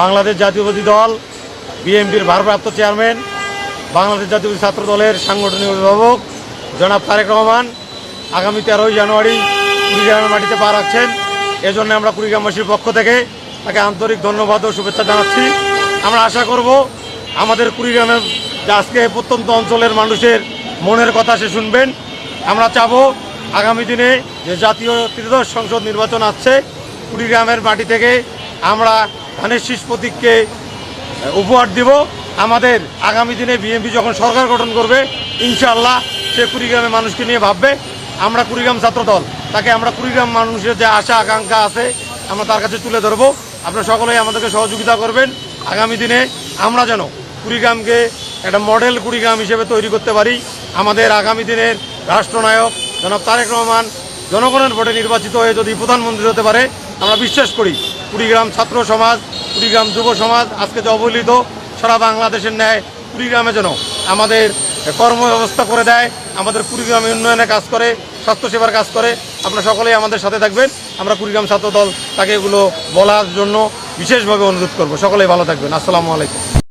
বাংলাদেশ জাতীয়বাদী দল বিএনপির ভারপ্রাপ্ত চেয়ারম্যান, বাংলাদেশ জাতীয়বাদী ছাত্র দলের সাংগঠনিক অভিভাবক জনাব তারেক রহমান আগামী 13ই জানুয়ারি কুড়িগ্রামের মাটিতে পা রাখছেন। এজন্য আমরা কুড়িগ্রামবাসীর পক্ষ থেকে তাকে আন্তরিক ধন্যবাদ ও শুভেচ্ছা জানাচ্ছি। আমরা আশা করব আমাদের কুড়িগ্রামের আজকে প্রত্যন্ত অঞ্চলের মানুষের মনের কথা সে শুনবেন। আমরা চাবো আগামী দিনে যে জাতীয় ত্রিদশ সংসদ নির্বাচন আসছে, কুড়িগ্রামের মাটি থেকে আমরা ধানের শীষ প্রতীককে উপহার দিব। আমাদের আগামী দিনে বিএনপি যখন সরকার গঠন করবে, ইনশাআল্লাহ সে কুড়িগ্রামের মানুষকে নিয়ে ভাববে। আমরা কুড়িগ্রাম ছাত্র দল তাকে আমরা কুড়িগ্রাম মানুষের যে আশা আকাঙ্ক্ষা আছে আমরা তার কাছে তুলে ধরবো। আপনারা সকলেই আমাদেরকে সহযোগিতা করবেন। আগামী দিনে আমরা যেন কুড়িগ্রামকে একটা মডেল কুড়িগ্রাম হিসেবে তৈরি করতে পারি। আমাদের আগামী দিনের রাষ্ট্রনায়ক জনাব তারেক রহমান জনগণের ভোটে নির্বাচিত হয়ে যদি প্রধানমন্ত্রী হতে পারে, আমরা বিশ্বাস করি কুড়িগ্রাম ছাত্র সমাজ, কুড়িগ্রাম যুব সমাজ আজকে যে অবহেলিত, সারা বাংলাদেশের ন্যায় কুড়িগ্রামে যেন আমাদের কর্মব্যবস্থা করে দেয়, আমাদের কুড়িগ্রামে উন্নয়নের কাজ করে, স্বাস্থ্যসেবার কাজ করে। আপনারা সকলেই আমাদের সাথে থাকবেন। আমরা কুড়িগ্রাম ছাত্র দল তাকে এগুলো বলার জন্য বিশেষভাবে অনুরোধ করব। সকলেই ভালো থাকবেন। আসসালামু আলাইকুম।